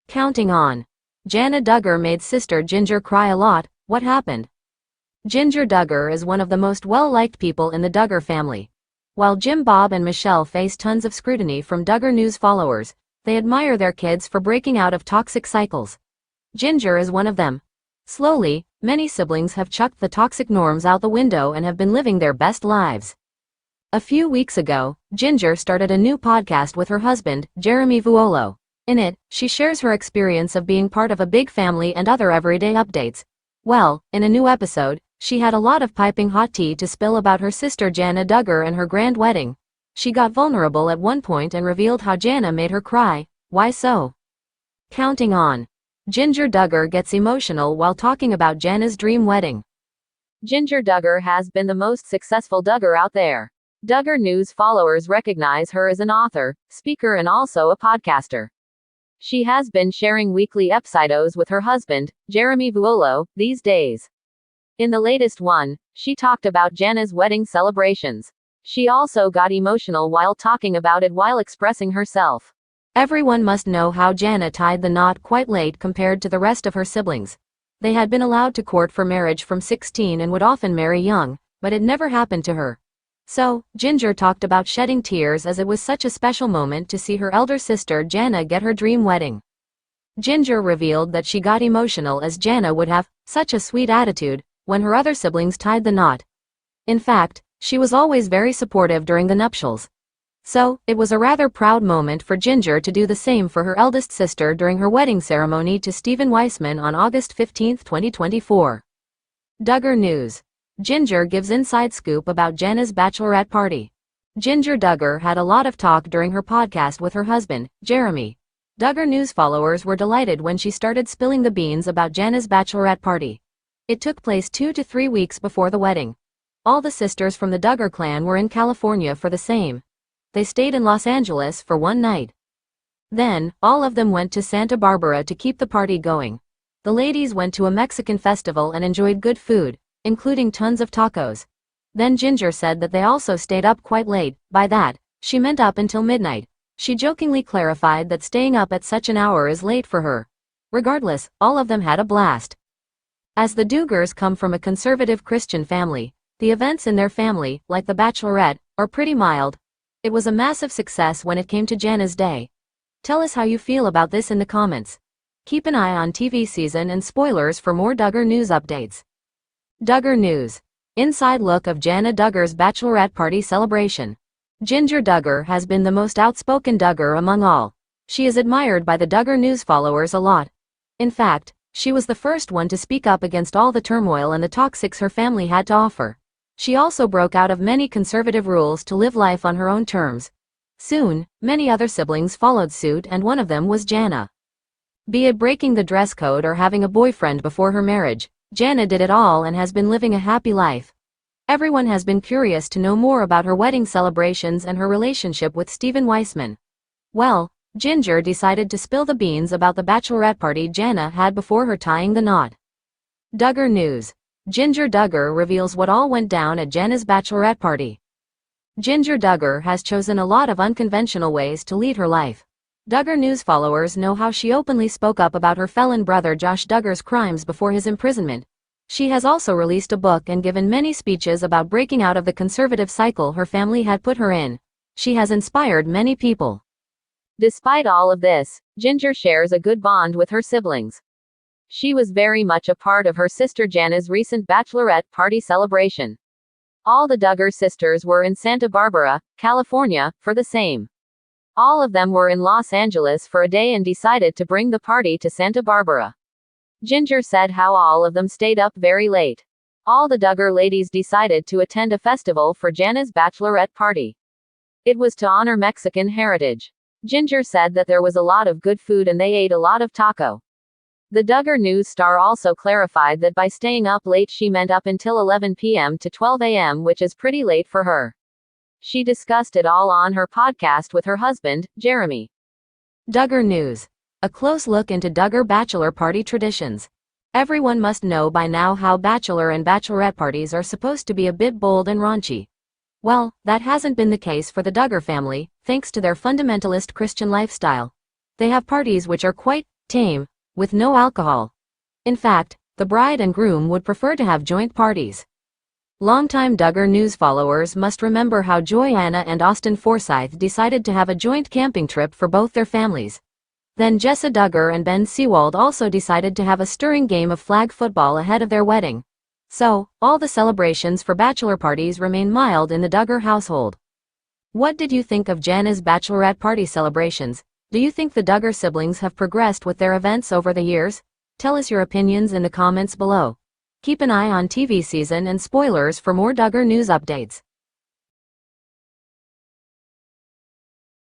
Counting on. Jana Duggar made sister Jinger cry a lot. What happened? Jinger Duggar is one of the most well-liked people in the Duggar family. While Jim, Bob and Michelle face tons of scrutiny from Duggar News followers, they admire their kids for breaking out of toxic cycles. Jinger is one of them. Slowly, many siblings have chucked the toxic norms out the window and have been living their best lives. A few weeks ago, Jinger started a new podcast with her husband, Jeremy Vuolo. In it, she shares her experience of being part of a big family and other everyday updates. Well, in a new episode, she had a lot of piping hot tea to spill about her sister Jana Duggar and her grand wedding. She got vulnerable at one point and revealed how Jana made her cry. Why so? Counting on. Jinger Duggar gets emotional while talking about Jana's dream wedding. Jinger Duggar has been the most successful Duggar out there. Duggar News followers recognize her as an author, speaker and also a podcaster. She has been sharing weekly episodes with her husband, Jeremy Vuolo, these days. In the latest one, she talked about Jana's wedding celebrations. She also got emotional while talking about it while expressing herself. Everyone must know how Jana tied the knot quite late compared to the rest of her siblings. They had been allowed to court for marriage from 16 and would often marry young, but it never happened to her. So, Jinger talked about shedding tears as it was such a special moment to see her elder sister Jana get her dream wedding. Jinger revealed that she got emotional as Jana would have such a sweet attitude when her other siblings tied the knot. In fact, she was always very supportive during the nuptials. So, it was a rather proud moment for Jinger to do the same for her eldest sister during her wedding ceremony to Stephen Weissman on August 15, 2024. Duggar News. Jinger gives inside scoop about Jana's bachelorette party. Jinger Duggar had a lot of talk during her podcast with her husband, Jeremy. Duggar News followers were delighted when she started spilling the beans about Jana's bachelorette party. It took place 2 to 3 weeks before the wedding. All the sisters from the Duggar clan were in California for the same. They stayed in Los Angeles for one night. Then, all of them went to Santa Barbara to keep the party going. The ladies went to a Mexican festival and enjoyed good food, including tons of tacos. Then Jinger said that they also stayed up quite late. By that, she meant up until midnight. She jokingly clarified that staying up at such an hour is late for her. Regardless, all of them had a blast. As the Duggars come from a conservative Christian family, the events in their family, like the bachelorette, are pretty mild. It was a massive success when it came to Jana's day. Tell us how you feel about this in the comments. Keep an eye on TV season and spoilers for more Duggar News updates. Duggar News. Inside look of Jana Duggar's bachelorette party celebration. Jinger Duggar has been the most outspoken Duggar among all. She is admired by the Duggar News followers a lot. In fact, she was the first one to speak up against all the turmoil and the toxics her family had to offer. She also broke out of many conservative rules to live life on her own terms. Soon, many other siblings followed suit and one of them was Jana. Be it breaking the dress code or having a boyfriend before her marriage, Jana did it all and has been living a happy life. Everyone has been curious to know more about her wedding celebrations and her relationship with Stephen Weissman. Well, Jinger decided to spill the beans about the bachelorette party Jana had before her tying the knot. Duggar News. Jinger Duggar reveals what all went down at Jana's bachelorette party. Jinger Duggar has chosen a lot of unconventional ways to lead her life. Duggar News followers know how she openly spoke up about her felon brother Josh Duggar's crimes before his imprisonment. She has also released a book and given many speeches about breaking out of the conservative cycle her family had put her in. She has inspired many people. Despite all of this, Jinger shares a good bond with her siblings. She was very much a part of her sister Jana's recent bachelorette party celebration. All the Duggar sisters were in Santa Barbara, California, for the same. All of them were in Los Angeles for a day and decided to bring the party to Santa Barbara. Jinger said how all of them stayed up very late. All the Duggar ladies decided to attend a festival for Jana's bachelorette party. It was to honor Mexican heritage. Jinger said that there was a lot of good food and they ate a lot of taco. The Duggar News star also clarified that by staying up late she meant up until 11 p.m. to 12 a.m., which is pretty late for her. She discussed it all on her podcast with her husband, Jeremy. Duggar News. A close look into Duggar bachelor party traditions. Everyone must know by now how bachelor and bachelorette parties are supposed to be a bit bold and raunchy. Well, that hasn't been the case for the Duggar family, thanks to their fundamentalist Christian lifestyle. They have parties which are quite tame, with no alcohol. In fact, the bride and groom would prefer to have joint parties. Longtime Duggar News followers must remember how Joanna and Austin Forsyth decided to have a joint camping trip for both their families. Then Jessa Duggar and Ben Seawald also decided to have a stirring game of flag football ahead of their wedding. So, all the celebrations for bachelor parties remain mild in the Duggar household. What did you think of Jana's bachelorette party celebrations? Do you think the Duggar siblings have progressed with their events over the years? Tell us your opinions in the comments below. Keep an eye on TV season and spoilers for more Duggar News updates.